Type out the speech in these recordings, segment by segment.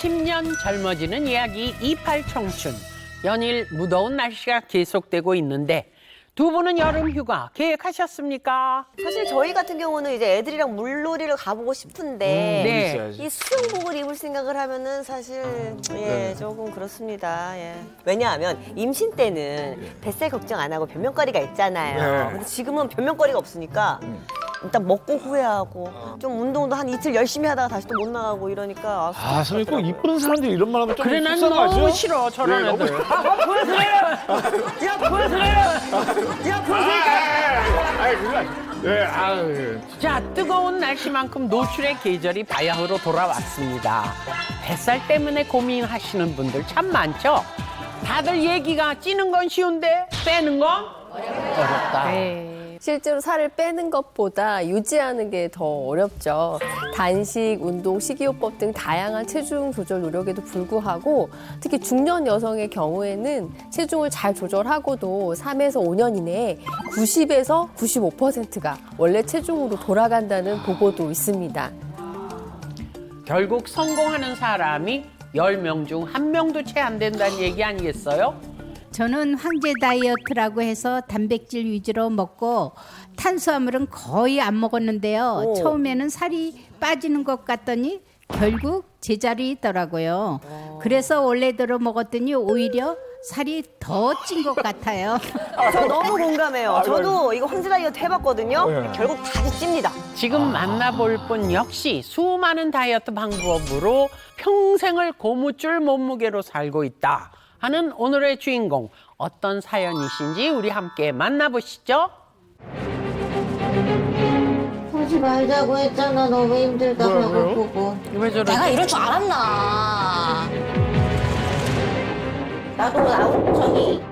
10년 젊어지는 이야기 28 청춘. 연일 무더운 날씨가 계속되고 있는데 두 분은 여름 휴가 계획하셨습니까? 사실 저희 같은 경우는 이제 애들이랑 물놀이를 가보고 싶은데 네. 있어야지. 이 수영복을 입을 생각을 하면은 사실 네. 조금 그렇습니다. 예. 왜냐하면 임신 때는 뱃살 걱정 안 하고 변명거리가 있잖아요. 네. 근데 지금은 변명거리가 없으니까 일단 먹고 후회하고 좀 운동도 한 이틀 열심히 하다가 다시 또 못 나가고 이러니까 아, 선생님 꼭 이쁜 사람들이 이런 말 하면 좀 그래 난 속상하죠? 너무 싫어 저런 네, 너무 애들. 네, 아유. 자, 뜨거운 날씨만큼 노출의 계절이 바야흐로 돌아왔습니다. 뱃살 때문에 고민하시는 분들 참 많죠? 다들 얘기가 찌는 건 쉬운데 빼는 건 어렵다. 실제로 살을 빼는 것보다 유지하는 게 더 어렵죠. 단식, 운동, 식이요법 등 다양한 체중 조절 노력에도 불구하고 특히 중년 여성의 경우에는 체중을 잘 조절하고도 3에서 5년 이내에 90에서 95%가 원래 체중으로 돌아간다는 보고도 있습니다. 결국 성공하는 사람이 10명 중 1명도 채 안 된다는 얘기 아니겠어요? 저는 황제 다이어트라고 해서 단백질 위주로 먹고 탄수화물은 거의 안 먹었는데요. 오. 처음에는 살이 빠지는 것 같더니 결국 제자리에 있더라고요. 그래서 원래대로 먹었더니 오히려 살이 더 찐 것 같아요. 저 너무 공감해요. 저도 이거 황제 다이어트 해봤거든요. 네. 결국 다시 찝니다. 지금 만나볼 분 역시 수많은 다이어트 방법으로 평생을 고무줄 몸무게로 살고 있다 하는 오늘의 주인공 어떤 사연이신지 우리 함께 만나보시죠. 하지 말자고 했잖아. 너무 힘들다. 왜요? 배고프고. 왜 저러지? 내가 이럴 줄 알았나. 나도 나온 저기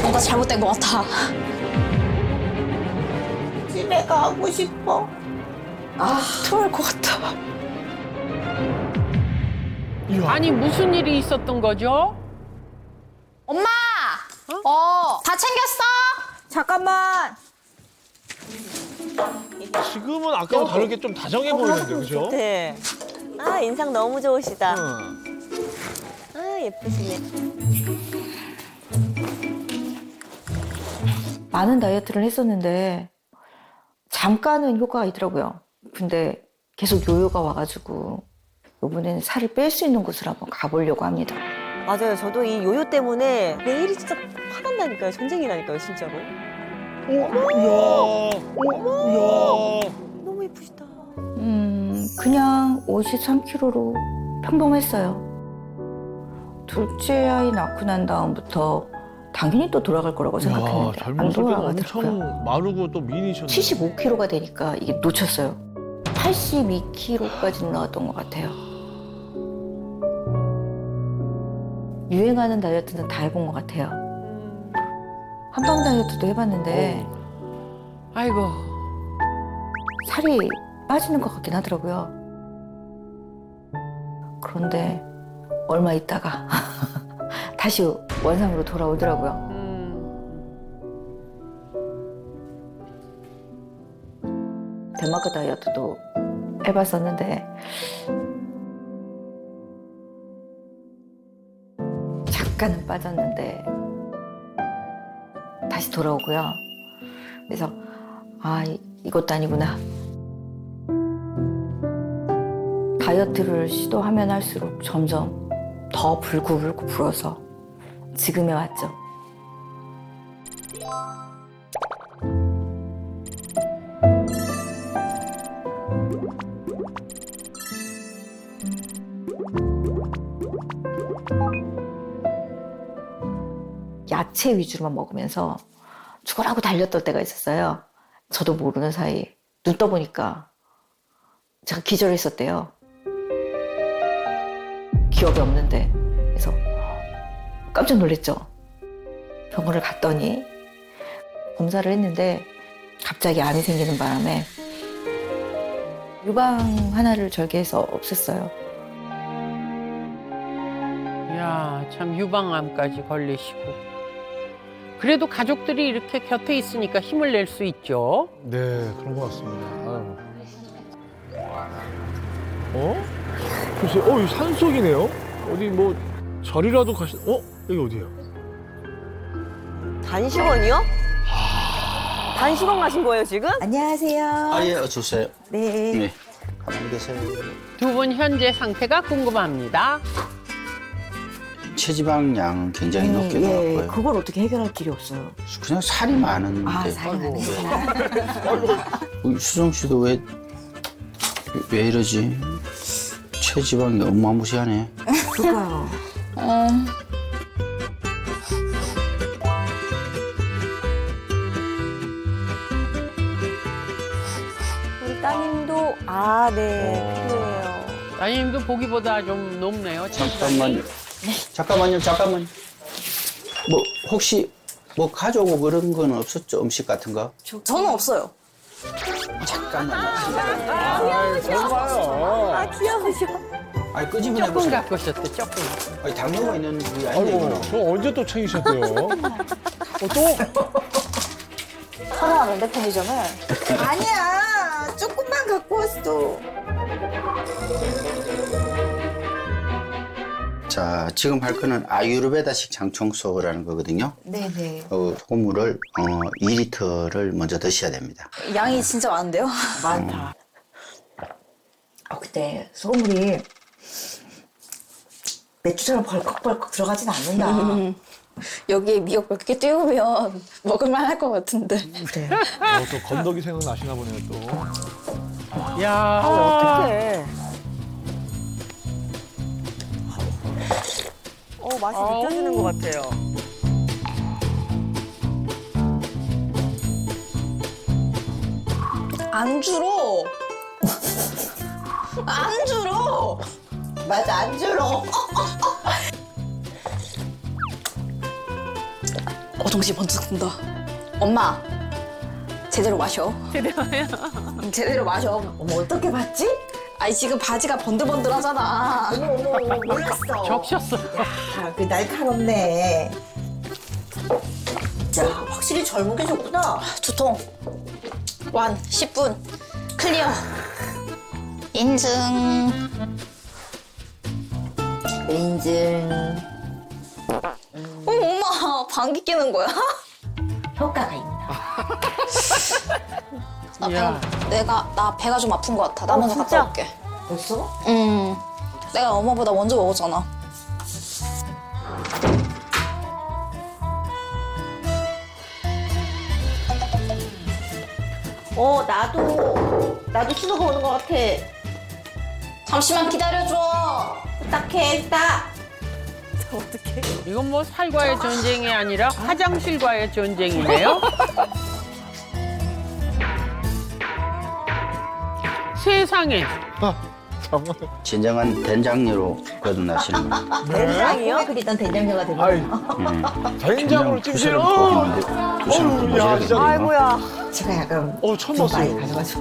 뭔가 잘못된 것 같아. 집에 가고 싶어. 토할 것 같아. 아니 무슨 일이 있었던 거죠? 엄마! 다 챙겼어? 잠깐만. 지금은 아까와 다르게 좀 다정해 보이는데, 그죠? 네. 아 인상 너무 좋으시다. 응. 아 예쁘시네. 많은 다이어트를 했었는데 잠깐은 효과가 있더라고요. 근데 계속 요요가 와가지고 이번에는 살을 뺄 수 있는 곳을 한번 가보려고 합니다. 맞아요. 저도 이 요요 때문에 내일이 진짜 화난다니까요. 전쟁이라니까요, 진짜로. 이야. 이야. 너무 예쁘시다. 그냥 53kg로 평범했어요. 둘째 아이 낳고 난 다음부터 당연히 또 돌아갈 거라고 야, 생각했는데 안 젊었을 때는 돌아가더라고요. 엄청 마르고 또 미인이셨네. 75kg가 되니까 이게 놓쳤어요. 82kg까지 나왔던 것 같아요. 유행하는 다이어트는 다 해본 것 같아요. 한방 다이어트도 해봤는데 아이고 살이 빠지는 것 같긴 하더라고요. 그런데 얼마 있다가 다시 원상으로 돌아오더라고요. 덴마크 다이어트도 해봤었는데 잠깐은 빠졌는데 다시 돌아오고요. 그래서 이것도 아니구나. 다이어트를 시도하면 할수록 점점 더 불고 불어서 지금에 왔죠. 야채 위주로만 먹으면서 죽어라고 달렸던 때가 있었어요. 저도 모르는 사이 눈 떠보니까 제가 기절했었대요. 기억이 없는데. 그래서 깜짝 놀랐죠. 병원을 갔더니 검사를 했는데 갑자기 암이 생기는 바람에 유방 하나를 절개해서 없앴어요. 야, 참 유방암까지 걸리시고. 그래도 가족들이 이렇게 곁에 있으니까 힘을 낼 수 있죠. 네, 그런 것 같습니다. 아유. 어? 글쎄, 이 산속이네요. 어디 뭐 절이라도 여기 어디예요? 단식원이요? 단식원 가신 거예요 지금? 안녕하세요. 아, 예, 어서 오세요. 네. 네. 가만히 계세요. 두 분 현재 상태가 궁금합니다. 체지방량은 굉장히 높게 나왔고요. 그걸 어떻게 해결할 길이 없어요. 그냥 살이 많은데. 아, 살이 많으시구나. 수정 씨도 왜 이러지? 체지방이 어마무시하네. 그러니까요. 우리 따님도 필요해요. 따님도 보기보다 좀 높네요. 체지방이. 잠깐만요. 뭐 혹시 뭐 가져오고 그런 건 없었죠? 음식 같은 거? 저는 없어요. 잠깐만요. 아 귀여우셔. 아니 끄집어내 조금 보세요. 갖고 오셨대, 조금. 아니 당뇨가 있는 게 아닌데 아이고, 이거는. 저 언제 또 챙기셨대요? 또? 사랑하는데 편의점을? 아니야. 조금만 갖고 왔어. 자, 지금 할 거는 아유르베다식 장청소라는 거거든요. 네네. 소금물을 2리터를 먼저 드셔야 됩니다. 양이 진짜 많은데요? 많다. 근데 소금물이 맥주처럼 벌컥벌컥 들어가진 않는다. 여기에 미역 몇 개 띄우면 먹을만 할 것 같은데. 그래. 또 건더기 생각나시나 보네요, 또. 야, 어떡해. 맛이 느껴지는 것 같아요. 안주로. 안주로. 맞아, 안 줄어. 동시에 번쩍 든다. 엄마, 제대로 마셔. 제대로 마셔. 어머, 어떻게 봤지? 아니 지금 바지가 번들번들하잖아. 어머, 몰랐어. 적셨어. 아, 그 날카롭네. 야, 확실히 젊은 게 좋구나. 두통. 완 10분. 클리어. 인증. 인증. 엄마 방귀 뀌는 거야? 효과가 있나? 야. 나 배가 좀 아픈 것 같아. 나 먼저 진짜? 갔다 올게. 벌써? 내가 엄마보다 먼저 먹었잖아. 나도 신호가 오는 것 같아. 잠시만 기다려줘. 부탁해, 딱. 이건 뭐 살과의 전쟁이 아니라 화장실과의 전쟁이네요. 세상에. 정말. 진정한 된장류로 거듭나시는 분. 된장이요? 그리던 된장녀가 되고. 아이, 된장으로 부스럼 찜질을. 보시는데 부스럼 어우, 야, 모자라게 진짜. 되네요. 아이고야. 제가 약간 처음 좀 많이 봤어요. 가져가서.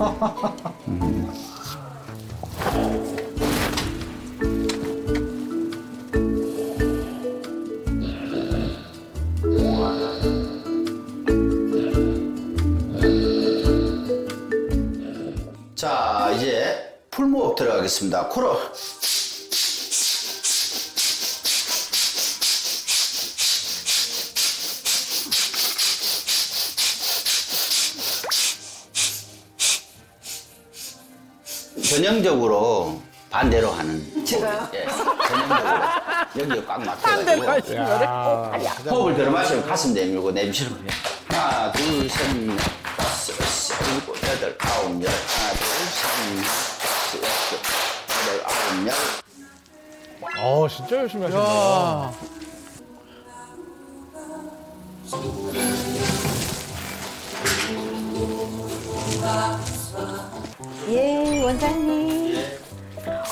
자, 이제 풀무업 들어가겠습니다. 코로. 전형적으로 반대로 하는. 제가요? 예. 전형적으로. 여기에 꽉 막혀가지고. 야, 호흡을 들어 마시면 가슴 내밀고 내쉬는 거예요. 하나, 둘, 셋, 넷, 다섯, 여섯, 일곱, 여덟, 아홉, 열. 하나, 둘, 셋, 넷, 다섯, 여섯, 여덟, 아홉, 열. 진짜 열심히 하신다. 야. 예, 원장님.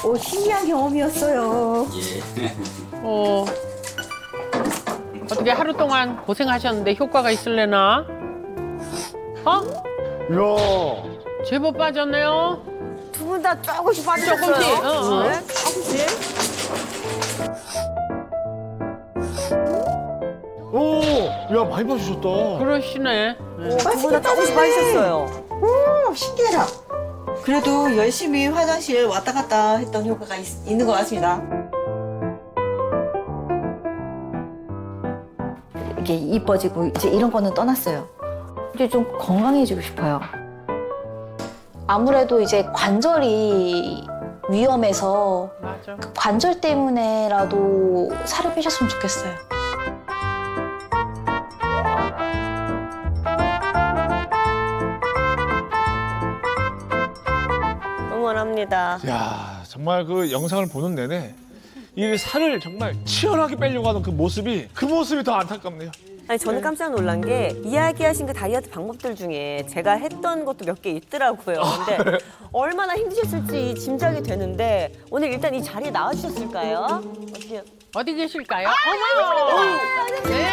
오, 신기한 경험이었어요. 어떻게 하루 동안 고생하셨는데 효과가 있을래나? 이야. 제법 빠졌네요. 두 분 다 조금씩 조금씩. 빠지셨어요. 어. 네? 조금씩. 야, 많이 봐주셨다. 그러시네. 두 분 다 조금씩 빠지셨어요. 신기해라. 그래도 열심히 화장실 왔다 갔다 했던 효과가 있는 것 같습니다. 이게 이뻐지고 이제 이런 거는 떠났어요. 이제 좀 건강해지고 싶어요. 아무래도 이제 관절이 위험해서 맞아. 그 관절 때문에라도 살을 빼셨으면 좋겠어요. 응원합니다. 야, 정말 그 영상을 보는 내내 이 살을 정말 치열하게 빼려고 하는 그 모습이 더 안타깝네요. 아니 저는 깜짝 놀란 게 이야기하신 그 다이어트 방법들 중에 제가 했던 것도 몇 개 있더라고요. 근데 얼마나 힘드셨을지 짐작이 되는데 오늘 일단 이 자리에 나와주셨을까요? 어떻게? 어디 계실까요? 어머! 네.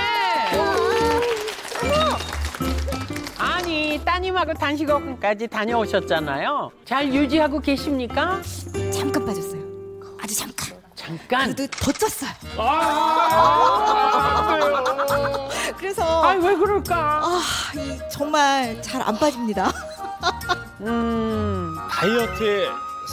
아니 따님하고 단식원까지 다녀오셨잖아요. 잘 유지하고 계십니까? 잠깐 빠졌어요. 아주 잠깐. 잠깐. 그래도 더 쪘어요. 그래서 왜 그럴까? 정말 잘 안 빠집니다. 다이어트에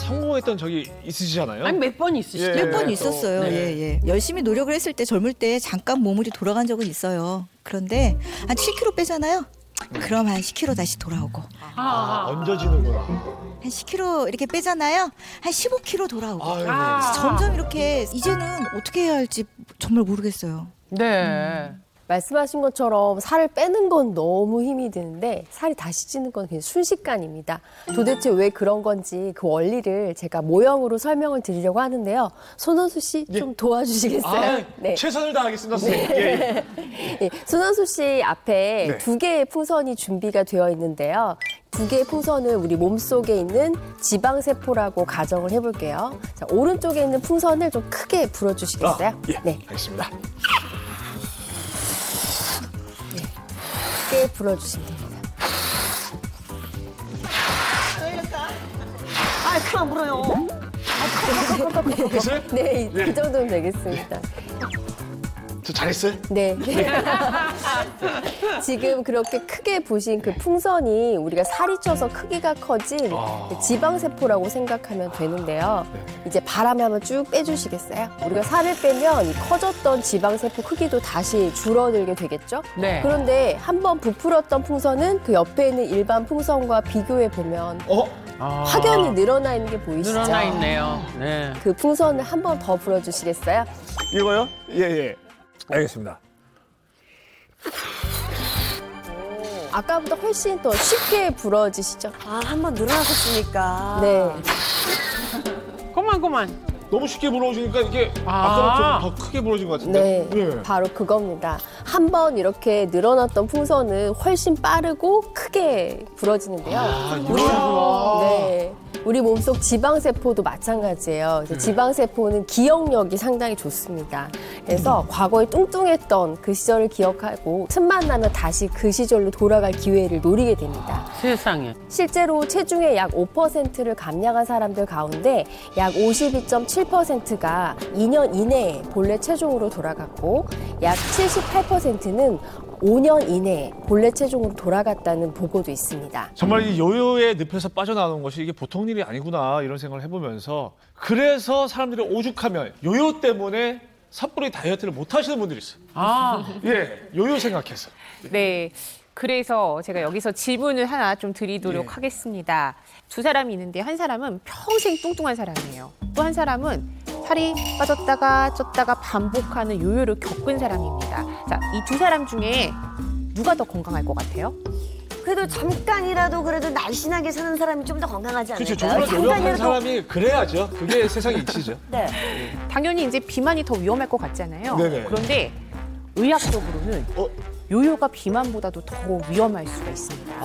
성공했던 적이 있으시잖아요. 아니 몇 번 있으시죠? 예. 몇 번 있었어요. 네. 예. 열심히 노력을 했을 때 젊을 때 잠깐 몸무게 돌아간 적은 있어요. 그런데 한 7kg 빼잖아요. 그럼 한 10kg 다시 돌아오고 얹어지는구나. 한 10kg 이렇게 빼잖아요. 한 15kg 돌아오고 아이고. 점점 이렇게 이제는 어떻게 해야 할지 정말 모르겠어요. 네. 말씀하신 것처럼 살을 빼는 건 너무 힘이 드는데 살이 다시 찌는 건 그냥 순식간입니다. 도대체 왜 그런 건지 그 원리를 제가 모형으로 설명을 드리려고 하는데요. 손원수 씨 좀 도와주시겠어요? 네. 최선을 다하겠습니다, 선생님. 예. 예, 손원수 씨 앞에 네. 두 개의 풍선이 준비가 되어 있는데요. 두 개의 풍선을 우리 몸속에 있는 지방세포라고 가정을 해볼게요. 자, 오른쪽에 있는 풍선을 좀 크게 불어주시겠어요? 예. 네. 알겠습니다. 크게 불어주시면 됩니다. 그만 물어요. 됐어요? 네, 그 정도면 되겠습니다. 저 잘했어요? 네. 지금 그렇게 크게 부신 그 풍선이 우리가 살이 쪄서 크기가 커진 지방세포라고 생각하면 되는데요. 이제 바람에 한번 쭉 빼주시겠어요? 우리가 살을 빼면 이 커졌던 지방세포 크기도 다시 줄어들게 되겠죠? 네. 그런데 한번 부풀었던 풍선은 그 옆에 있는 일반 풍선과 비교해 보면 확연히 늘어나 있는 게 보이시죠? 늘어나 있네요. 네. 그 풍선을 한 번 더 불어주시겠어요? 이거요? 예. 알겠습니다. 아까보다 훨씬 더 쉽게 불어지시죠? 한번 늘어났었으니까. 네. 그만. 너무 쉽게 불어오시니까 이게 아까보다 좀 더 크게 불어진 것 같은데. 네, 바로 그겁니다. 한 번 이렇게 늘어났던 풍선은 훨씬 빠르고 크게 불어지는데요. 우리 몸속 지방세포도 마찬가지예요. 지방세포는 기억력이 상당히 좋습니다. 그래서 과거에 뚱뚱했던 그 시절을 기억하고 틈만 나면 다시 그 시절로 돌아갈 기회를 노리게 됩니다. 세상에. 실제로 체중의 약 5%를 감량한 사람들 가운데 약 52.7%가 2년 이내에 본래 체중으로 돌아갔고 약 78%는 5년 이내에 본래 체중으로 돌아갔다는 보고도 있습니다. 정말 이 요요의 늪에서 빠져나오는 것이 이게 보통 일이 아니구나 이런 생각을 해보면서 그래서 사람들이 오죽하면 요요 때문에 섣부리 다이어트를 못 하시는 분들이 있어요. 예, 요요 생각해서. 네. 그래서 제가 여기서 질문을 하나 좀 드리도록 하겠습니다. 두 사람이 있는데 한 사람은 평생 뚱뚱한 사람이에요. 또 한 사람은 살이 빠졌다가 쪘다가 반복하는 요요를 겪은 사람입니다. 자, 이 두 사람 중에 누가 더 건강할 것 같아요? 그래도 잠깐이라도 그래도 날씬하게 사는 사람이 좀 더 건강하지 않을까요? 그렇죠. 정말 요요한 사람이 그래야죠. 그게 세상의 이치죠. 네. 당연히 이제 비만이 더 위험할 것 같잖아요. 네네. 그런데 의학적으로는 요요가 비만보다도 더 위험할 수가 있습니다.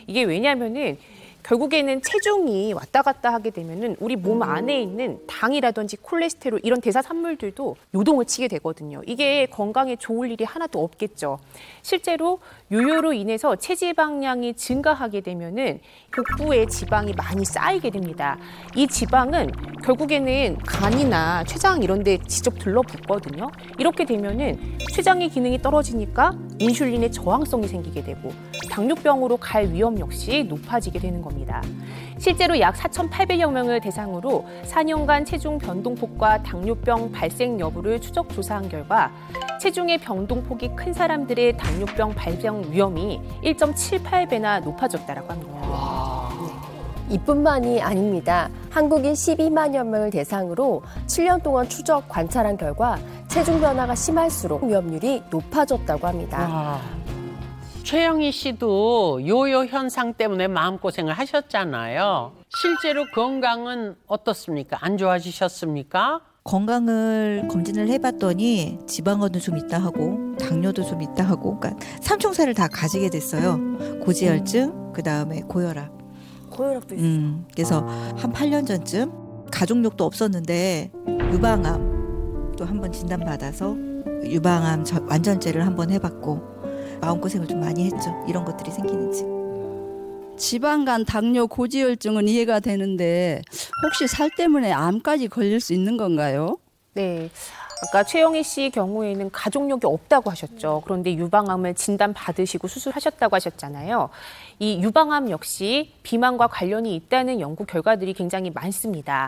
이게 왜냐하면은 결국에는 체중이 왔다 갔다 하게 되면은 우리 몸 안에 있는 당이라든지 콜레스테롤 이런 대사 산물들도 요동을 치게 되거든요. 이게 건강에 좋을 일이 하나도 없겠죠. 실제로 요요로 인해서 체지방량이 증가하게 되면은 복부에 지방이 많이 쌓이게 됩니다. 이 지방은 결국에는 간이나 췌장 이런 데 직접 들러붙거든요. 이렇게 되면은 췌장의 기능이 떨어지니까 인슐린의 저항성이 생기게 되고 당뇨병으로 갈 위험 역시 높아지게 되는 겁니다. 실제로 약 4,800여 명을 대상으로 4년간 체중 변동폭과 당뇨병 발생 여부를 추적 조사한 결과 체중의 변동폭이 큰 사람들의 당뇨병 발병 위험이 1.78배나 높아졌다고 합니다. 이뿐만이 아닙니다. 한국인 12만여 명을 대상으로 7년 동안 추적 관찰한 결과 체중 변화가 심할수록 위험률이 높아졌다고 합니다. 최영희 씨도 요요 현상 때문에 마음고생을 하셨잖아요. 실제로 건강은 어떻습니까? 안 좋아지셨습니까? 건강을 검진을 해봤더니 지방간도 좀 있다 하고 당뇨도 좀 있다 하고 그러니까 삼총사를 다 가지게 됐어요. 고지혈증, 그다음에 고혈압. 고혈압도 있어요. 그래서 한 8년 전쯤 가족력도 없었는데 유방암 또 한 번 진단받아서 유방암 완전제를 한번 해봤고 마음고생을 좀 많이 했죠. 이런 것들이 생기는지. 지방간, 당뇨, 고지혈증은 이해가 되는데 혹시 살 때문에 암까지 걸릴 수 있는 건가요? 네. 아까 최영희 씨 경우에는 가족력이 없다고 하셨죠. 그런데 유방암을 진단받으시고 수술하셨다고 하셨잖아요. 이 유방암 역시 비만과 관련이 있다는 연구 결과들이 굉장히 많습니다.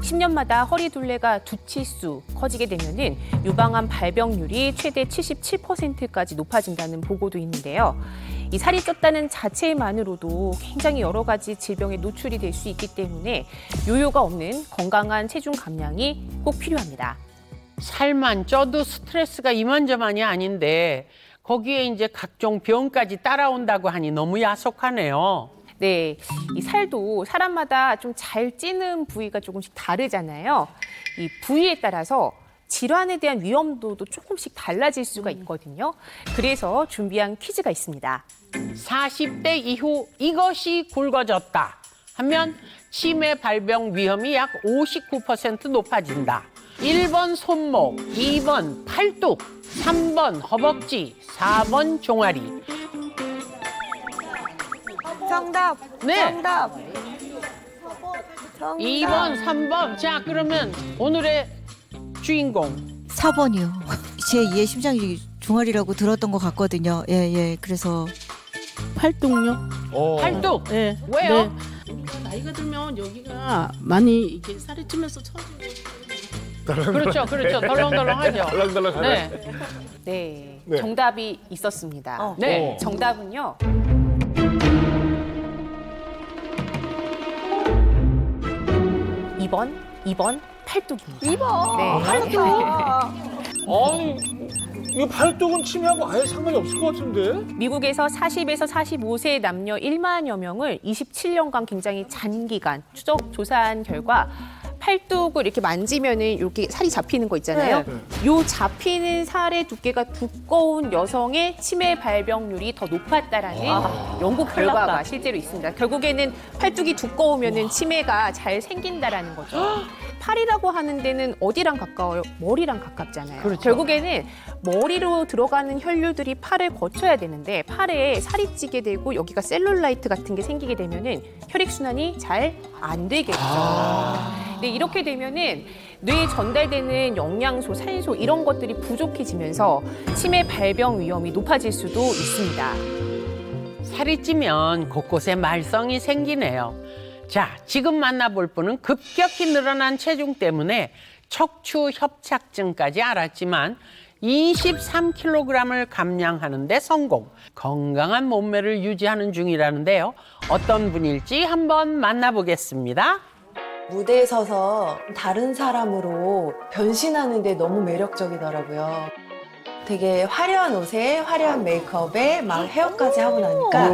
10년마다 허리둘레가 두 치수 커지게 되면은 유방암 발병률이 최대 77%까지 높아진다는 보고도 있는데요. 이 살이 쪘다는 자체만으로도 굉장히 여러 가지 질병에 노출이 될 수 있기 때문에 요요가 없는 건강한 체중 감량이 꼭 필요합니다. 살만 쪄도 스트레스가 이만저만이 아닌데 거기에 이제 각종 병까지 따라온다고 하니 너무 야속하네요. 네, 이 살도 사람마다 좀 잘 찌는 부위가 조금씩 다르잖아요. 이 부위에 따라서 질환에 대한 위험도도 조금씩 달라질 수가 있거든요. 그래서 준비한 퀴즈가 있습니다. 40대 이후 이것이 굵어졌다 하면 치매 발병 위험이 약 59% 높아진다. 1번 손목, 2번 팔뚝, 3번 허벅지, 4번 종아리. 정답. 네. 정답. 2번, 3번. 자, 그러면 오늘의 주인공. 4번이요. 제 2의 심장이 종아리라고 들었던 것 같거든요. 예. 그래서 팔뚝요? 팔뚝. 네. 왜요? 나이가 들면 여기가 많이 이렇게 살이 찌면서 처지고. 그렇죠. 덜렁덜렁하죠. 달랑달랑하네. 네, 네. 정답이 있었습니다. 네. 정답은요. 2번 팔뚝입니다. 2번. 네. 아니, 이 팔뚝은 치매하고 아예 상관이 없을 것 같은데? 미국에서 40에서 45세 남녀 1만여 명을 27년간 굉장히 장기간 추적 조사한 결과 팔뚝을 이렇게 만지면은 이렇게 살이 잡히는 거 있잖아요. 요 잡히는 살의 두께가 두꺼운 여성의 치매 발병률이 더 높았다라는 연구 결과가 실제로 있습니다. 결국에는 팔뚝이 두꺼우면은 치매가 잘 생긴다라는 거죠. 팔이라고 하는 데는 어디랑 가까워요? 머리랑 가깝잖아요. 그렇죠. 결국에는 머리로 들어가는 혈류들이 팔을 거쳐야 되는데 팔에 살이 찌게 되고 여기가 셀룰라이트 같은 게 생기게 되면은 혈액순환이 잘 안 되겠죠. 네, 이렇게 되면은 뇌에 전달되는 영양소, 산소 이런 것들이 부족해지면서 치매 발병 위험이 높아질 수도 있습니다. 살이 찌면 곳곳에 말썽이 생기네요. 자, 지금 만나볼 분은 급격히 늘어난 체중 때문에 척추 협착증까지 앓았지만 23kg을 감량하는 데 성공. 건강한 몸매를 유지하는 중이라는데요. 어떤 분일지 한번 만나보겠습니다. 무대에 서서 다른 사람으로 변신하는데 너무 매력적이더라고요. 되게 화려한 옷에 화려한 메이크업에 막 헤어까지 하고 나니까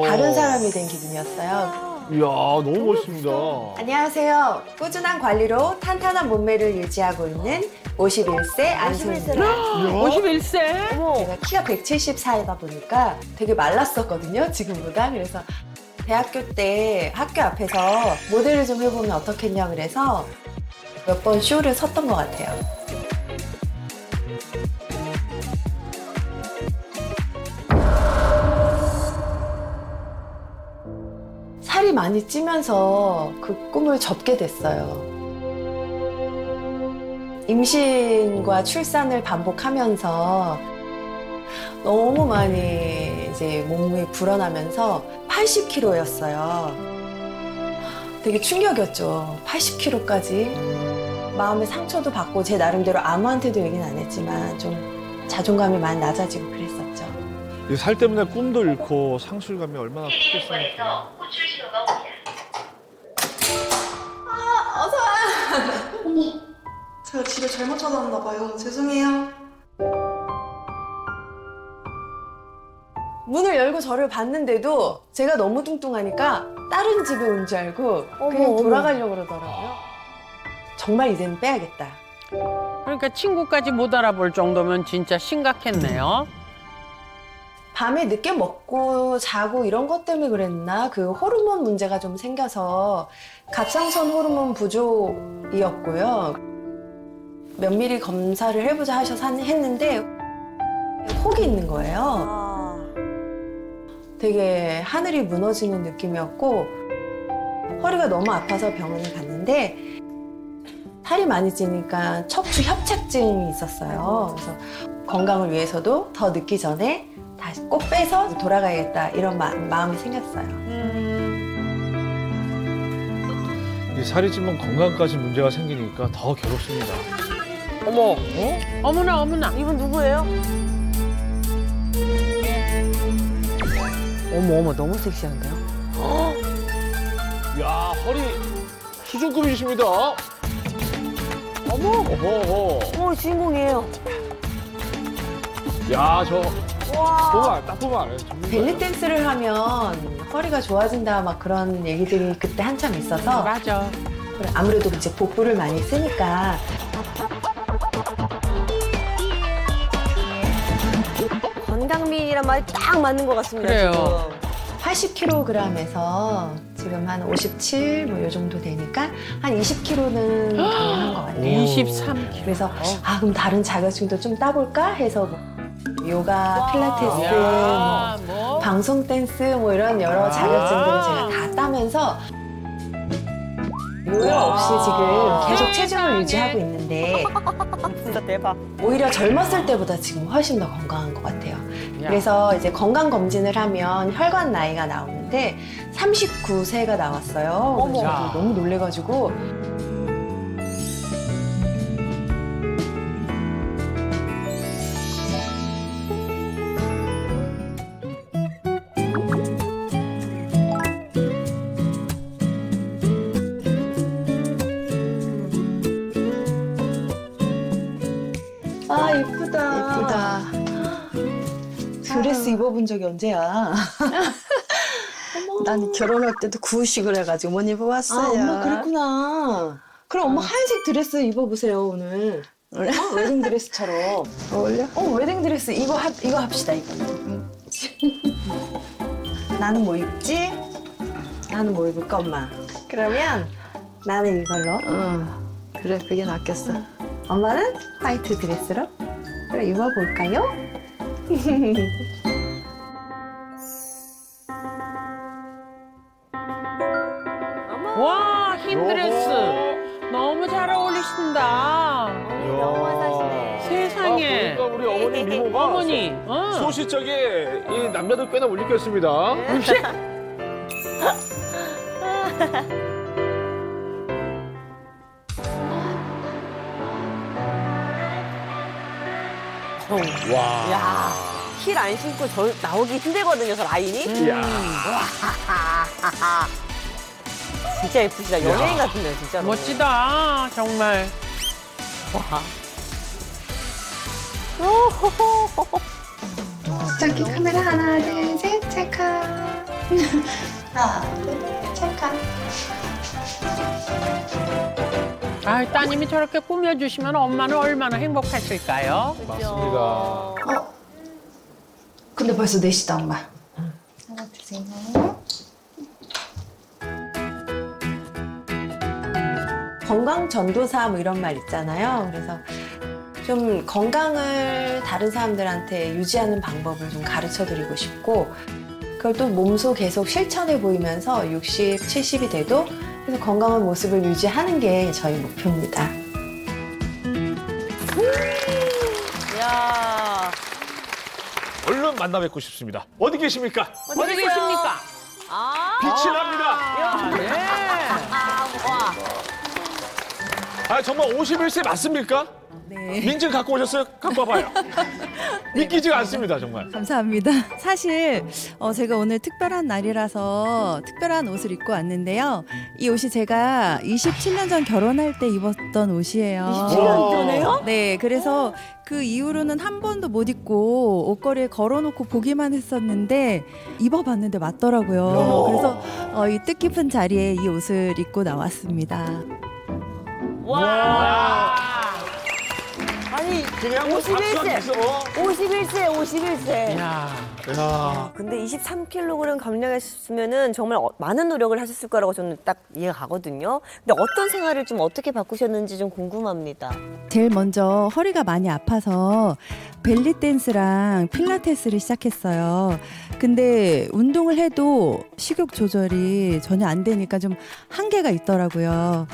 다른 사람이 된 기분이었어요. 이야, 너무 멋있습니다. 안녕하세요. 꾸준한 관리로 탄탄한 몸매를 유지하고 있는 51세 안소입니다. 51세? 제가 키가 174이다 보니까 되게 말랐었거든요, 지금보다. 그래서 대학교 때 학교 앞에서 모델을 좀 해보면 어떻겠냐 그래서 몇 번 쇼를 섰던 것 같아요. 살이 많이 찌면서 그 꿈을 접게 됐어요. 임신과 출산을 반복하면서 너무 많이 이제 몸이 불어나면서 80kg였어요. 되게 충격이었죠. 80kg까지. 마음의 상처도 받고 제 나름대로 아무한테도 얘기는 안 했지만 좀 자존감이 많이 낮아지고 그랬었죠. 이 살 때문에 꿈도 잃고 상실감이 얼마나 크겠습니까? 어머, 제가 집에 잘못 찾아왔나 봐요. 죄송해요. 문을 열고 저를 봤는데도 제가 너무 뚱뚱하니까 다른 집에 온 줄 알고 그냥 돌아가려고 그러더라고요. 정말 이제는 빼야겠다. 그러니까 친구까지 못 알아볼 정도면 진짜 심각했네요. 밤에 늦게 먹고 자고 이런 것 때문에 그랬나? 그 호르몬 문제가 좀 생겨서 갑상선 호르몬 부족이었고요. 면밀히 검사를 해보자 하셔서 했는데 혹이 있는 거예요. 되게 하늘이 무너지는 느낌이었고 허리가 너무 아파서 병원에 갔는데 살이 많이 찌니까 척추 협착증이 있었어요. 그래서 건강을 위해서도 더 늦기 전에 다시 꼭 빼서 돌아가야겠다 이런 마음이 생겼어요. 이 살이 찌면 건강까지 문제가 생기니까 더 괴롭습니다. 어머, 어머나 어머나. 이분 누구예요? 어머, 너무 섹시한데요? 야, 허리 수준급이십니다. 어머, 어허. 주인공이에요. 야, 저 와. 딱 보면 알아요. 벨리 댄스를 하면 허리가 좋아진다 막 그런 얘기들이 그때 한참 있어서 맞아. 아무래도 이제 복부를 많이 쓰니까 건강미인이란 말이 딱 맞는 것 같습니다. 그래요. 지금. 80kg에서 지금 한 57 뭐 요 정도 되니까 한 20kg는 가능한 것 같아요. 23kg. 그래서 그럼 다른 자격증도 좀 따볼까 해서 뭐 요가, 필라테스, 야, 뭐 방송 댄스 뭐 이런 여러 자격증들을 제가 다 따면서 요요 없이 지금 계속 체중을 유지하고 있는데 진짜 대박. 오히려 젊었을 때보다 지금 훨씬 더 건강한 것 같아요. 그래서 이제 건강 검진을 하면 혈관 나이가 나오는데 39세가 나왔어요. 어머. 그래서 너무 놀래가지고 아, 예쁘다. 드레스 입어본 적이 언제야? 난 결혼할 때도 구우식을 해가지고 못 입어봤어요. 엄마 그랬구나. 그럼 엄마 하얀색 드레스 입어보세요 오늘. 웨딩 드레스처럼. 어울려? 웨딩 드레스 이거 합시다 이거. 나는 뭐 입지? 나는 뭐 입을까 엄마? 그러면 나는 이걸로. 그래, 그게 낫겠어. 엄마는 화이트 드레스로. 그래 입어볼까요? 와, 흰 드레스. 너무 잘 어울리신다. 세상에. 그러니까 우리 어머니 미모가 어머니. 소시적에 이 남자들 꽤나 못 읽겠습니다. 와. 야, 힐 안 신고 저 나오기 힘들거든요, 저 라인이. 이야. 진짜 예쁘시다. 연예인 같은데요, 진짜로. 멋지다. 정말. 와. 저기 카메라 하나, 둘, 셋, 찰칵. 하나, 둘, 찰칵. 아, 따님이 저렇게 꾸며주시면 엄마는 얼마나 행복하실까요? 맞습니다. 근데 벌써 4시다, 엄마. 하나 드세요. 건강 전도사 뭐 이런 말 있잖아요. 그래서 좀 건강을 다른 사람들한테 유지하는 방법을 좀 가르쳐 드리고 싶고 그걸 또 몸소 계속 실천해 보이면서 60, 70이 돼도 그래서 건강한 모습을 유지하는 게 저희 목표입니다. 야. 얼른 만나 뵙고 싶습니다. 어디 계십니까? 어디 계십니까? 빛이 납니다. 네. 아, 정말 51세 맞습니까? 네. 민증 갖고 오셨어요? 갖고 와봐요. 믿기지가 않습니다, 정말. 감사합니다. 사실 제가 오늘 특별한 날이라서 특별한 옷을 입고 왔는데요. 이 옷이 제가 27년 전 결혼할 때 입었던 옷이에요. 27년 전에요? 네, 그래서 그 이후로는 한 번도 못 입고 옷걸이에 걸어놓고 보기만 했었는데 입어봤는데 맞더라고요. 그래서 이 뜻깊은 자리에 이 옷을 입고 나왔습니다. 와. 아니 그냥 뭐 박수가 51세. 야. 근데 23kg 감량하셨으면은 정말 많은 노력을 하셨을 거라고 저는 딱 이해가 가거든요. 근데 어떤 생활을 좀 어떻게 바꾸셨는지 좀 궁금합니다. 제일 먼저 허리가 많이 아파서 벨리 댄스랑 필라테스를 시작했어요. 근데 운동을 해도 식욕 조절이 전혀 안 되니까 좀 한계가 있더라고요.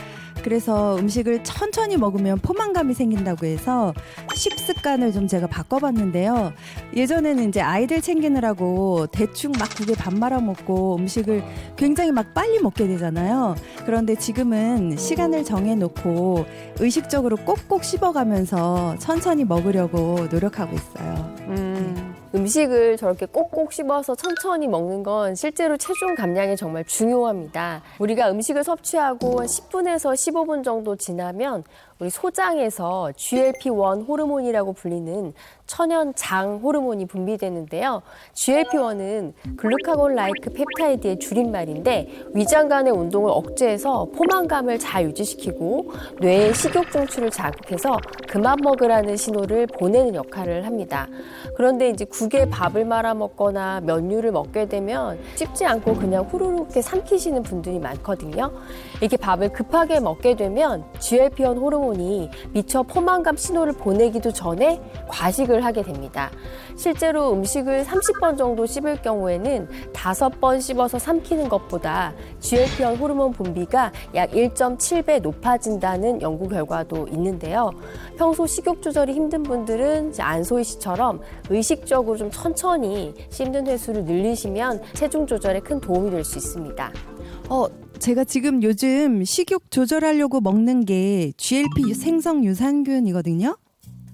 그래서 음식을 천천히 먹으면 포만감이 생긴다고 해서 식습관을 좀 제가 바꿔봤는데요. 예전에는 이제 아이들 챙기느라고 대충 막 국에 밥 말아 먹고 음식을 굉장히 막 빨리 먹게 되잖아요. 그런데 지금은 시간을 정해놓고 의식적으로 꼭꼭 씹어가면서 천천히 먹으려고 노력하고 있어요. 음식을 저렇게 꼭꼭 씹어서 천천히 먹는 건 실제로 체중 감량에 정말 중요합니다. 우리가 음식을 섭취하고 한 10분에서 15분 정도 지나면 우리 소장에서 GLP-1 호르몬이라고 불리는 천연장 호르몬이 분비되는데요. GLP-1은 글루카곤 라이크 펩타이드의 줄임말인데 위장 간의 운동을 억제해서 포만감을 잘 유지시키고 뇌의 식욕 중추를 자극해서 그만 먹으라는 신호를 보내는 역할을 합니다. 그런데 이제 국에 밥을 말아 먹거나 면류를 먹게 되면 씹지 않고 그냥 후루룩 이렇게 삼키시는 분들이 많거든요. 이렇게 밥을 급하게 먹게 되면 GLP-1 호르몬이 미처 포만감 신호를 보내기도 전에 과식을 하게 됩니다. 실제로 음식을 30번 정도 씹을 경우에는 5번 씹어서 삼키는 것보다 GLP-1 호르몬 분비가 약 1.7배 높아진다는 연구 결과도 있는데요. 평소 식욕 조절이 힘든 분들은 안소희 씨처럼 의식적으로 좀 천천히 씹는 횟수를 늘리시면 체중 조절에 큰 도움이 될 수 있습니다. 제가 지금 요즘 식욕 조절하려고 먹는 게 GLP 생성 유산균이거든요.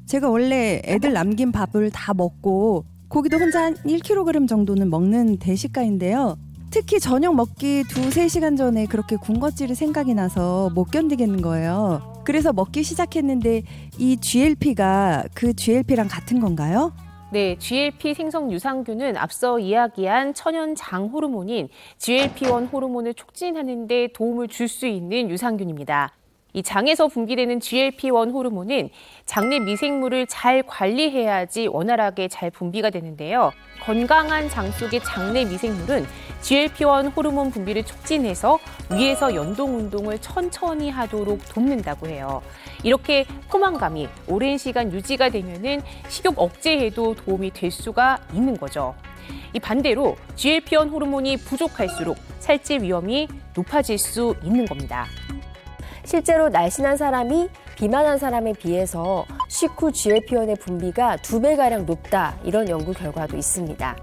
제가 원래 애들 남긴 밥을 다 먹고 고기도 혼자 한 1kg 정도는 먹는 대식가인데요. 특히 저녁 먹기 2-3시간 전에 그렇게 군것질이 생각이 나서 못 견디겠는 거예요. 그래서 먹기 시작했는데 이 GLP가 그 GLP랑 같은 건가요? 네, GLP 생성 유산균은 앞서 이야기한 천연장 호르몬인 GLP-1 호르몬을 촉진하는 데 도움을 줄 수 있는 유산균입니다. 이 장에서 분비되는 GLP-1 호르몬은 장내 미생물을 잘 관리해야지 원활하게 잘 분비가 되는데요. 건강한 장 속의 장내 미생물은 GLP-1 호르몬 분비를 촉진해서 위에서 연동 운동을 천천히 하도록 돕는다고 해요. 이렇게 포만감이 오랜 시간 유지가 되면은 식욕 억제에도 도움이 될 수가 있는 거죠. 이 반대로 GLP-1 호르몬이 부족할수록 살찌 위험이 높아질 수 있는 겁니다. 실제로 날씬한 사람이 비만한 사람에 비해서 식후 GLP-1의 분비가 2배가량 높다 이런 연구 결과도 있습니다.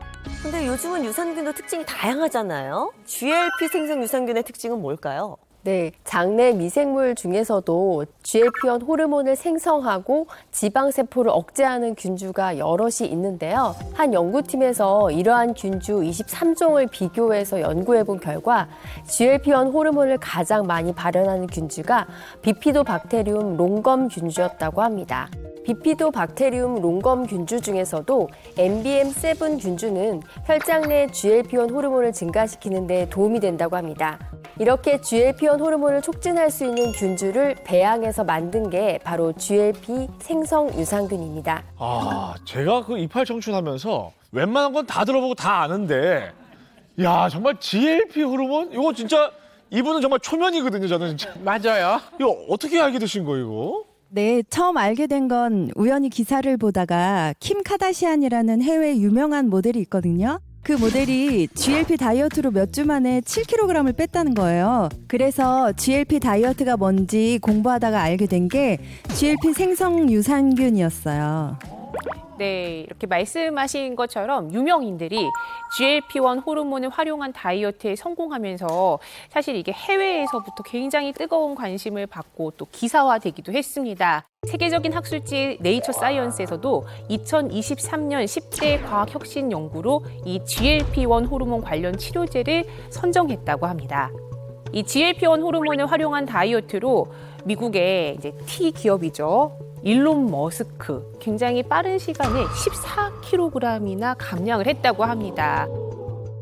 근데 요즘은 유산균도 특징이 다양하잖아요. GLP 생성 유산균의 특징은 뭘까요? 네, 장내 미생물 중에서도 GLP-1 호르몬을 생성하고 지방세포를 억제하는 균주가 여럿이 있는데요. 한 연구팀에서 이러한 균주 23종을 비교해서 연구해본 결과 GLP-1 호르몬을 가장 많이 발현하는 균주가 비피도박테리움 롱검 균주였다고 합니다. 비피도박테리움 롱검 균주 중에서도 MBM7 균주는 혈장 내 GLP-1 호르몬을 증가시키는 데 도움이 된다고 합니다. 이렇게 GLP-1 호르몬을 촉진할 수 있는 균주를 배양해서 만든 게 바로 GLP 생성 유산균입니다. 제가 그 이팔 청춘하면서 웬만한 건 다 들어보고 다 아는데 야, 정말 GLP 호르몬? 이거 진짜 이분은 정말 초면이거든요, 저는 진짜. 맞아요. 이거 어떻게 알게 되신 거예요, 이거? 네, 처음 알게 된 건 우연히 기사를 보다가 킴 카다시안이라는 해외 유명한 모델이 있거든요. 그 모델이 GLP 다이어트로 몇 주 만에 7kg을 뺐다는 거예요. 그래서 GLP 다이어트가 뭔지 공부하다가 알게 된 게 GLP 생성 유산균이었어요. 네, 이렇게 말씀하신 것처럼 유명인들이 GLP-1 호르몬을 활용한 다이어트에 성공하면서 사실 이게 해외에서부터 굉장히 뜨거운 관심을 받고 또 기사화되기도 했습니다. 세계적인 학술지 네이처 사이언스에서도 2023년 10대 과학 혁신 연구로 이 GLP-1 호르몬 관련 치료제를 선정했다고 합니다. 이 GLP-1 호르몬을 활용한 다이어트로 미국의 이제 T 기업이죠. 일론 머스크 굉장히 빠른 시간에 14kg이나 감량을 했다고 합니다.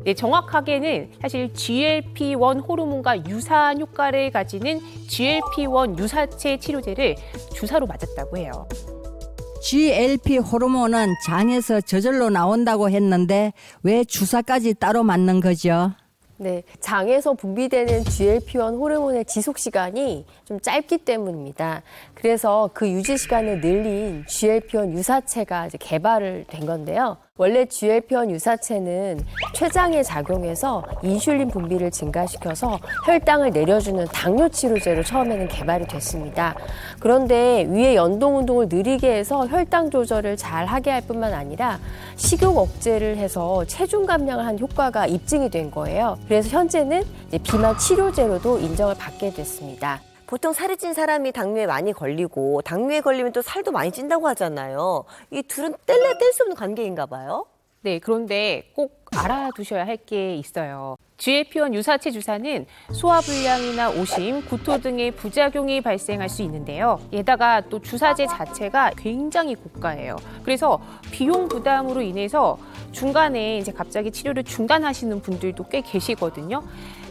네, 정확하게는 사실 GLP-1 호르몬과 유사한 효과를 가지는 GLP-1 유사체 치료제를 주사로 맞았다고 해요. GLP 호르몬은 장에서 저절로 나온다고 했는데 왜 주사까지 따로 맞는 거죠? 네, 장에서 분비되는 GLP-1 호르몬의 지속 시간이 좀 짧기 때문입니다. 그래서 그 유지 시간을 늘린 GLP-1 유사체가 이제 개발을 된 건데요. 원래 GLP-1 유사체는 췌장에 작용해서 인슐린 분비를 증가시켜서 혈당을 내려주는 당뇨 치료제로 처음에는 개발이 됐습니다. 그런데 위에 연동 운동을 느리게 해서 혈당 조절을 잘 하게 할 뿐만 아니라 식욕 억제를 해서 체중 감량을 한 효과가 입증이 된 거예요. 그래서 현재는 이제 비만 치료제로도 인정을 받게 됐습니다. 보통 살이 찐 사람이 당뇨에 많이 걸리고 당뇨에 걸리면 또 살도 많이 찐다고 하잖아요. 이 둘은 뗄래야 뗄 수 없는 관계인가 봐요. 네, 그런데 꼭 알아두셔야 할 게 있어요. GLP-1 유사체 주사는 소화불량이나 오심, 구토 등의 부작용이 발생할 수 있는데요. 게다가 또 주사제 자체가 굉장히 고가예요. 그래서 비용 부담으로 인해서 중간에 이제 갑자기 치료를 중단하시는 분들도 꽤 계시거든요.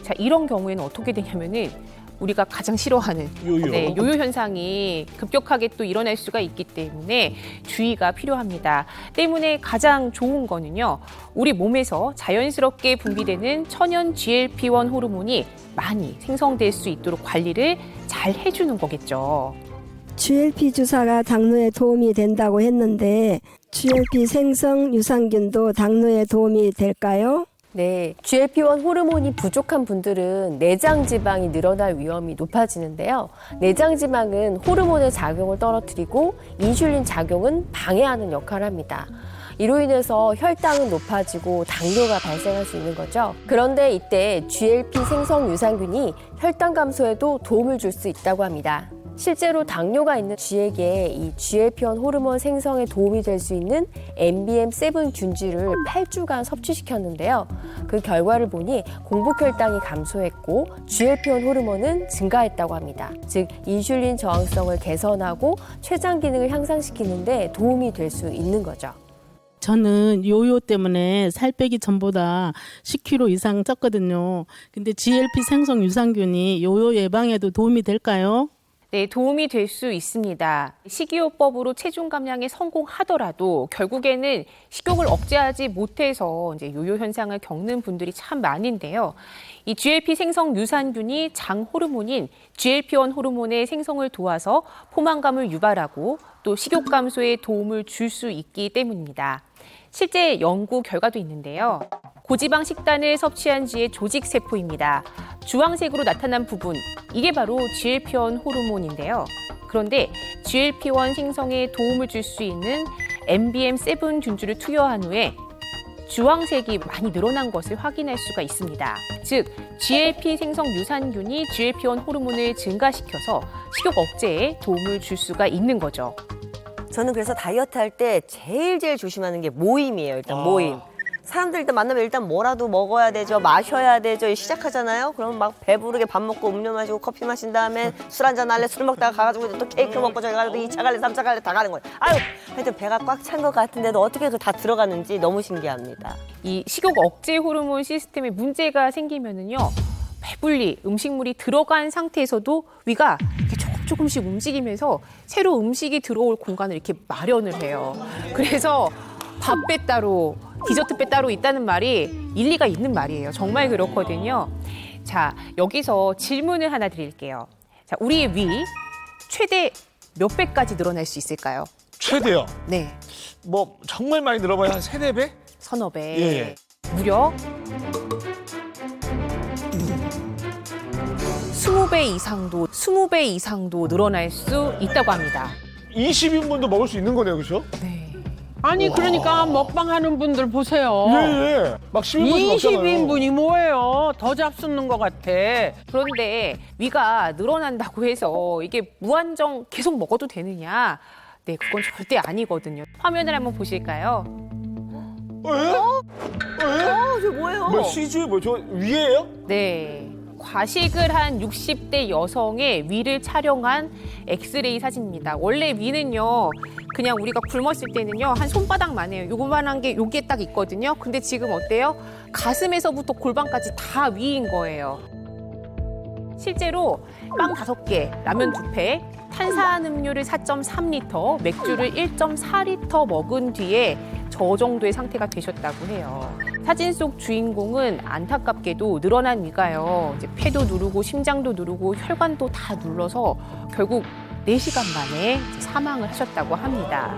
자, 이런 경우에는 어떻게 되냐면은 우리가 가장 싫어하는 요요 현상이 급격하게 또 일어날 수가 있기 때문에 주의가 필요합니다. 때문에 가장 좋은 거는요, 우리 몸에서 자연스럽게 분비되는 천연 GLP-1 호르몬이 많이 생성될 수 있도록 관리를 잘 해주는 거겠죠. GLP 주사가 당뇨에 도움이 된다고 했는데 GLP 생성 유산균도 당뇨에 도움이 될까요? 네, GLP-1 호르몬이 부족한 분들은 내장 지방이 늘어날 위험이 높아지는데요. 내장 지방은 호르몬의 작용을 떨어뜨리고 인슐린 작용은 방해하는 역할을 합니다. 이로 인해서 혈당은 높아지고 당뇨가 발생할 수 있는 거죠. 그런데 이때 GLP 생성 유산균이 혈당 감소에도 도움을 줄 수 있다고 합니다. 실제로 당뇨가 있는 쥐에게 이 GLP-1 호르몬 생성에 도움이 될 수 있는 MBM7 균질을 8주간 섭취시켰는데요. 그 결과를 보니 공복 혈당이 감소했고 GLP-1 호르몬은 증가했다고 합니다. 즉 인슐린 저항성을 개선하고 췌장 기능을 향상시키는 데 도움이 될 수 있는 거죠. 저는 요요 때문에 살 빼기 전보다 10kg 이상 쪘거든요. 근데 GLP 생성 유산균이 요요 예방에도 도움이 될까요? 네, 도움이 될 수 있습니다. 식이요법으로 체중 감량에 성공하더라도 결국에는 식욕을 억제하지 못해서 이제 요요 현상을 겪는 분들이 참 많은데요. 이 GLP 생성 유산균이 장 호르몬인 GLP-1 호르몬의 생성을 도와서 포만감을 유발하고 또 식욕 감소에 도움을 줄 수 있기 때문입니다. 실제 연구 결과도 있는데요. 고지방 식단을 섭취한 쥐의 조직 세포입니다. 주황색으로 나타난 부분, 이게 바로 GLP-1 호르몬인데요. 그런데 GLP-1 생성에 도움을 줄 수 있는 MBM7 균주를 투여한 후에 주황색이 많이 늘어난 것을 확인할 수가 있습니다. 즉, GLP 생성 유산균이 GLP-1 호르몬을 증가시켜서 식욕 억제에 도움을 줄 수가 있는 거죠. 저는 그래서 다이어트 할 때 제일 조심하는 게 모임이에요. 일단 모임. 사람들 일단 만나면 일단 뭐라도 먹어야 되죠. 마셔야 되죠. 시작하잖아요. 그러면 막 배부르게 밥 먹고 음료 마시고 커피 마신 다음에 술 한잔 할래. 술 먹다가 가가지고 또 케이크 먹고 저기 가서 2차 갈래 3차 갈래 다 가는 거예요. 아유, 하여튼 배가 꽉 찬 것 같은데도 어떻게 그 다 들어가는지 너무 신기합니다. 이 식욕 억제 호르몬 시스템에 문제가 생기면은요, 배불리 음식물이 들어간 상태에서도 위가 이렇게 조금씩 움직이면서 새로 음식이 들어올 공간을 이렇게 마련을 해요. 그래서 밥배 따로, 디저트 배 따로 있다는 말이 일리가 있는 말이에요. 정말 그렇거든요. 자, 여기서 질문을 하나 드릴게요. 자, 우리의 위 최대 몇 배까지 늘어날 수 있을까요? 최대요? 네. 뭐 정말 많이 늘어봐야 한 3-4배? 서너 배. 예. 무려 20배 이상도 늘어날 수 있다고 합니다. 20인분도 먹을 수 있는 거네요, 그렇죠? 네. 아니 그러니까 먹방 하는 분들 보세요. 예. 막 20인분이 뭐예요? 더 잡수는 것 같아. 그런데 위가 늘어난다고 해서 이게 무한정 계속 먹어도 되느냐? 네, 그건 절대 아니거든요. 화면을 한번 보실까요? 저 뭐예요? 뭐 CG 뭐 저 위에요? 네. 과식을 한 60대 여성의 위를 촬영한 엑스레이 사진입니다. 원래 위는요, 그냥 우리가 굶었을 때는요, 한 손바닥만 해요. 요거만한 게 여기에 딱 있거든요. 근데 지금 어때요? 가슴에서부터 골반까지 다 위인 거예요. 실제로 빵 5개, 라면 2팩, 탄산음료를 4.3리터, 맥주를 1.4리터 먹은 뒤에 저 정도의 상태가 되셨다고 해요. 사진 속 주인공은 안타깝게도 늘어난 위가요. 이제 폐도 누르고 심장도 누르고 혈관도 다 눌러서 결국 4시간 만에 이제 사망을 하셨다고 합니다.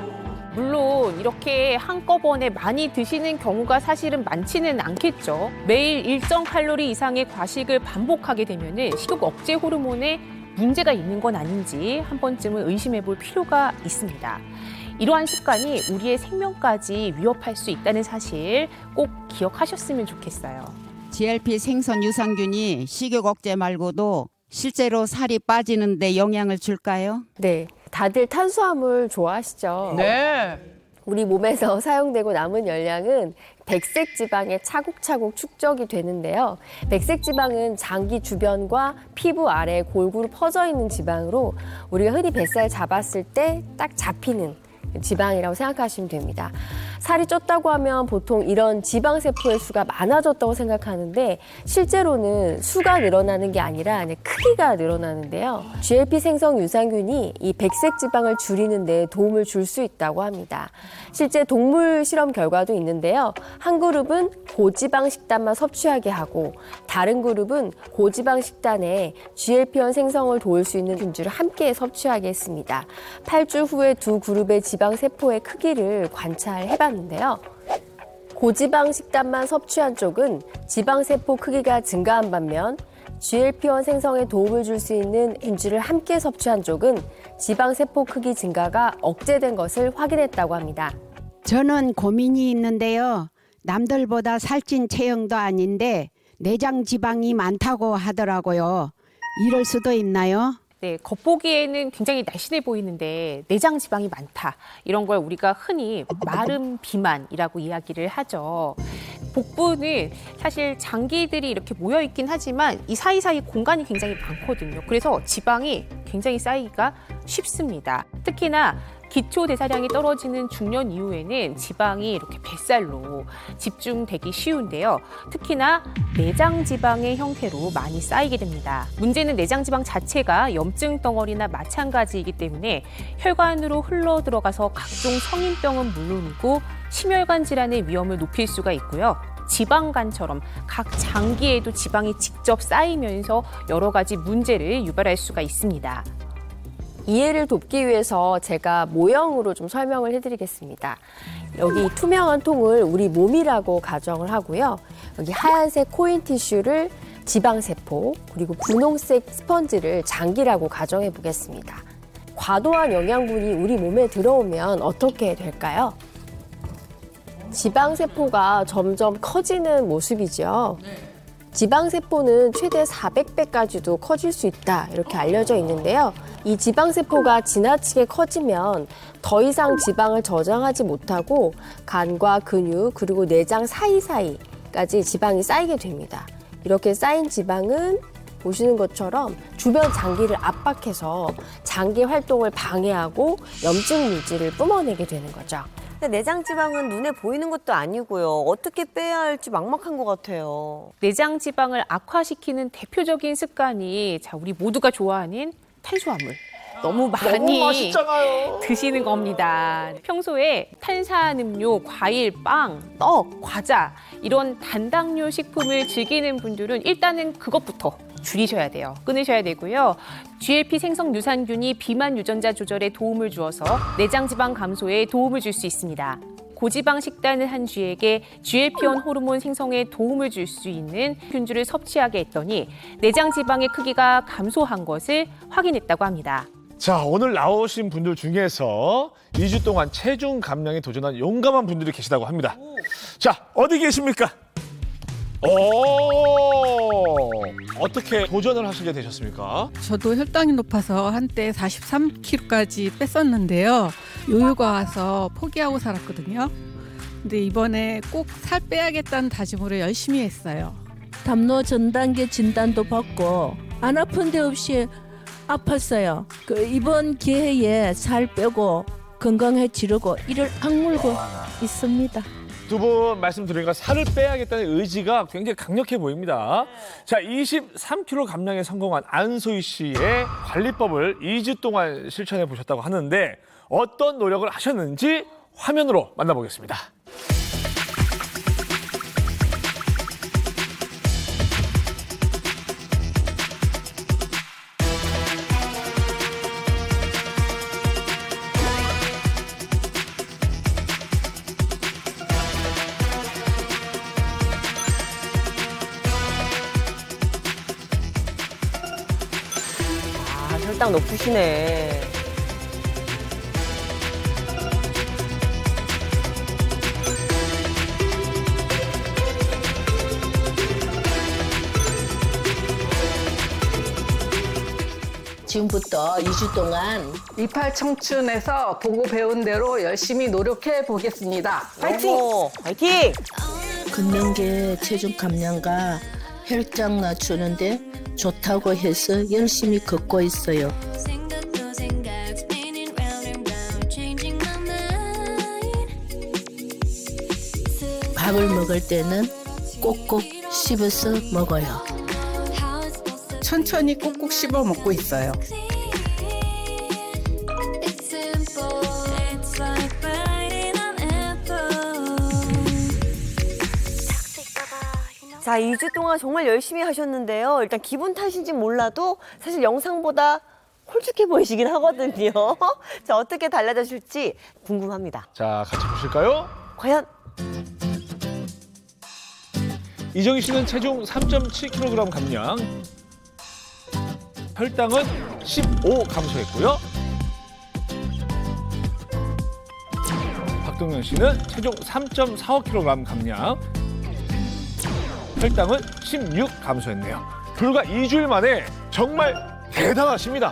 물론 이렇게 한꺼번에 많이 드시는 경우가 사실은 많지는 않겠죠. 매일 일정 칼로리 이상의 과식을 반복하게 되면은 식욕 억제 호르몬에 문제가 있는 건 아닌지 한 번쯤은 의심해 볼 필요가 있습니다. 이러한 습관이 우리의 생명까지 위협할 수 있다는 사실 꼭 기억하셨으면 좋겠어요. GLP 생선 유산균이 식욕 억제 말고도 실제로 살이 빠지는 데 영향을 줄까요? 네, 다들 탄수화물 좋아하시죠? 네. 우리 몸에서 사용되고 남은 열량은 백색 지방에 차곡차곡 축적이 되는데요. 백색 지방은 장기 주변과 피부 아래 골고루 퍼져 있는 지방으로 우리가 흔히 뱃살 잡았을 때 딱 잡히는 지방이라고 생각하시면 됩니다. 살이 쪘다고 하면 보통 이런 지방세포의 수가 많아졌다고 생각하는데 실제로는 수가 늘어나는 게 아니라 크기가 늘어나는데요. GLP 생성 유산균이 이 백색 지방을 줄이는 데 도움을 줄 수 있다고 합니다. 실제 동물 실험 결과도 있는데요. 한 그룹은 고지방 식단만 섭취하게 하고 다른 그룹은 고지방 식단에 GLP-1 생성을 도울 수 있는 균주를 함께 섭취하게 했습니다. 8주 후에 두 그룹의 지방 세포의 크기를 관찰해봤는데요. 고지방 식단만 섭취한 쪽은 지방 세포 크기가 증가한 반면 GLP-1 생성에 도움을 줄 수 있는 균주를 함께 섭취한 쪽은 지방 세포 크기 증가가 억제된 것을 확인했다고 합니다. 저는 고민이 있는데요. 남들보다 살찐 체형도 아닌데 내장 지방이 많다고 하더라고요. 이럴 수도 있나요? 네, 겉보기에는 굉장히 날씬해 보이는데 내장 지방이 많다. 이런 걸 우리가 흔히 마름 비만이라고 이야기를 하죠. 복부는 사실 장기들이 이렇게 모여 있긴 하지만 이 사이사이 공간이 굉장히 많거든요. 그래서 지방이 굉장히 쌓이기가 쉽습니다. 특히나 기초 대사량이 떨어지는 중년 이후에는 지방이 이렇게 뱃살로 집중되기 쉬운데요. 특히나 내장 지방의 형태로 많이 쌓이게 됩니다. 문제는 내장 지방 자체가 염증 덩어리나 마찬가지이기 때문에 혈관으로 흘러 들어가서 각종 성인병은 물론이고 심혈관 질환의 위험을 높일 수가 있고요. 지방간처럼 각 장기에도 지방이 직접 쌓이면서 여러 가지 문제를 유발할 수가 있습니다. 이해를 돕기 위해서 제가 모형으로 좀 설명을 해드리겠습니다. 여기 투명한 통을 우리 몸이라고 가정을 하고요. 여기 하얀색 코인 티슈를 지방세포, 그리고 분홍색 스펀지를 장기라고 가정해 보겠습니다. 과도한 영양분이 우리 몸에 들어오면 어떻게 될까요? 지방세포가 점점 커지는 모습이죠. 지방세포는 최대 400배까지도 커질 수 있다, 이렇게 알려져 있는데요. 이 지방세포가 지나치게 커지면 더 이상 지방을 저장하지 못하고 간과 근육 그리고 내장 사이사이까지 지방이 쌓이게 됩니다. 이렇게 쌓인 지방은 보시는 것처럼 주변 장기를 압박해서 장기 활동을 방해하고 염증 물질을 뿜어내게 되는 거죠. 근데 내장 지방은 눈에 보이는 것도 아니고요. 어떻게 빼야 할지 막막한 것 같아요. 내장 지방을 악화시키는 대표적인 습관이 우리 모두가 좋아하는 탄수화물. 너무 많이 맛있잖아요. 드시는 겁니다. 평소에 탄산음료, 과일, 빵, 떡, 과자 이런 단당류 식품을 즐기는 분들은 일단은 그것부터 줄이셔야 돼요. 끊으셔야 되고요. GLP 생성 유산균이 비만 유전자 조절에 도움을 주어서 내장 지방 감소에 도움을 줄 수 있습니다. 고지방 식단을 한 쥐에게 GLP-1 호르몬 생성에 도움을 줄 수 있는 균주를 섭취하게 했더니 내장 지방의 크기가 감소한 것을 확인했다고 합니다. 자, 오늘 나오신 분들 중에서 2주 동안 체중 감량에 도전한 용감한 분들이 계시다고 합니다. 자, 어디 계십니까? 어떻게 도전을 하시게 되셨습니까? 저도 혈당이 높아서 한때 43kg까지 뺐었는데요. 요요가 와서 포기하고 살았거든요. 근데 이번에 꼭 살 빼야겠다는 다짐으로 열심히 했어요. 담노 전단계 진단도 받고 안 아픈 데 없이 아팠어요. 이번 기회에 살 빼고 건강해지려고 이를 악물고 있습니다. 두 분 말씀드리니까 살을 빼야겠다는 의지가 굉장히 강력해 보입니다. 자, 23kg 감량에 성공한 안소희 씨의 관리법을 2주 동안 실천해 보셨다고 하는데 어떤 노력을 하셨는지 화면으로 만나보겠습니다. 혈당 높으시네. 지금부터 2주 동안 28 청춘에서 보고 배운 대로 열심히 노력해 보겠습니다. 파이팅! 파이팅! 걷는 게 체중 감량과 혈당 낮추는데 좋다고 해서 열심히 걷고 있어요. 밥을 먹을 때는 꼭꼭 씹어서 먹어요. 천천히 꼭꼭 씹어 먹고 있어요. 자, 2주 동안 정말 열심히 하셨는데요. 일단 기분 탓인지 몰라도 사실 영상보다 홀쭉해 보이시긴 하거든요. 자, 어떻게 달라지실지 궁금합니다. 자, 같이 보실까요? 과연? 이정희 씨는 체중 3.7kg 감량, 혈당은 15 감소했고요. 박동현 씨는 체중 3.45kg 감량, 혈당은 16 감소했네요. 불과 2주일 만에 정말 대단하십니다.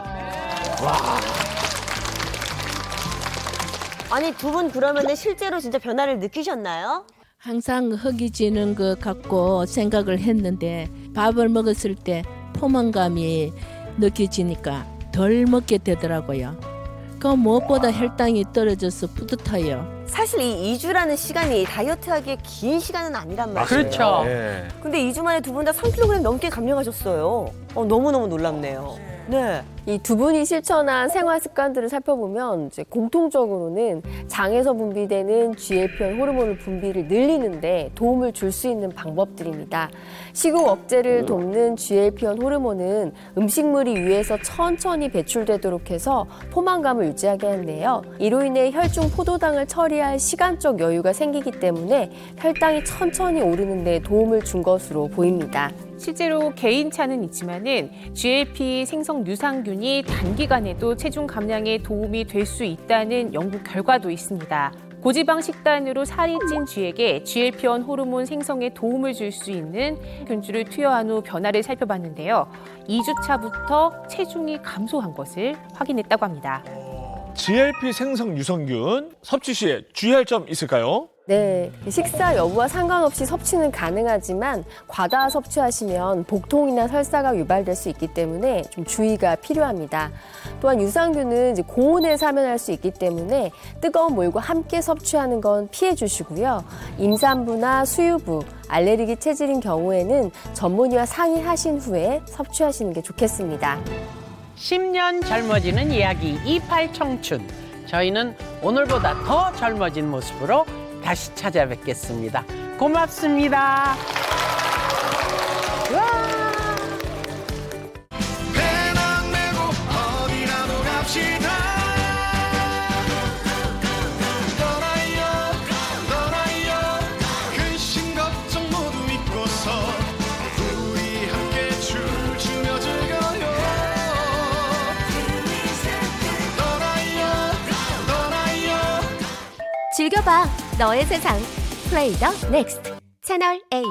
와. 아니, 두 분 그러면 실제로 진짜 변화를 느끼셨나요? 항상 허기지는 것 같고 생각을 했는데 밥을 먹었을 때 포만감이 느껴지니까 덜 먹게 되더라고요. 그 무엇보다 혈당이 떨어져서 뿌듯해요. 사실 이 2주라는 시간이 다이어트하기에 긴 시간은 아니란 말이에요. 그렇죠. 네. 근데 2주 만에 두 분 다 3kg 넘게 감량하셨어요. 너무너무 놀랍네요. 네. 이 두 분이 실천한 생활 습관들을 살펴보면 이제 공통적으로는 장에서 분비되는 GLP-1 호르몬 분비를 늘리는데 도움을 줄 수 있는 방법들입니다. 식욕 억제를 돕는 GLP-1 호르몬은 음식물이 위에서 천천히 배출되도록 해서 포만감을 유지하게 하는데요. 이로 인해 혈중 포도당을 처리할 시간적 여유가 생기기 때문에 혈당이 천천히 오르는 데 도움을 준 것으로 보입니다. 실제로 개인차는 있지만은 GLP 생성 유산균이 단기간에도 체중 감량에 도움이 될 수 있다는 연구 결과도 있습니다. 고지방 식단으로 살이 찐 쥐에게 GLP-1 호르몬 생성에 도움을 줄 수 있는 균주를 투여한 후 변화를 살펴봤는데요. 2주 차부터 체중이 감소한 것을 확인했다고 합니다. GLP 생성 유산균 섭취 시에 주의할 점 있을까요? 네, 식사 여부와 상관없이 섭취는 가능하지만 과다 섭취하시면 복통이나 설사가 유발될 수 있기 때문에 좀 주의가 필요합니다. 또한 유산균은 이제 고온에 사면할 수 있기 때문에 뜨거운 물과 함께 섭취하는 건 피해 주시고요. 임산부나 수유부, 알레르기 체질인 경우에는 전문의와 상의하신 후에 섭취하시는 게 좋겠습니다. 10년 젊어지는 이야기 28 청춘. 저희는 오늘보다 더 젊어진 모습으로 다시 찾아뵙겠습니다. 고맙습니다. 배낭 메고 어디라도 갑시다. 떠나요 근심 걱정 모두 잊고서 우리 함께 춤추며 즐겨요. 즐겨봐. 너의 세상. 플레이 더 넥스트. 채널 A.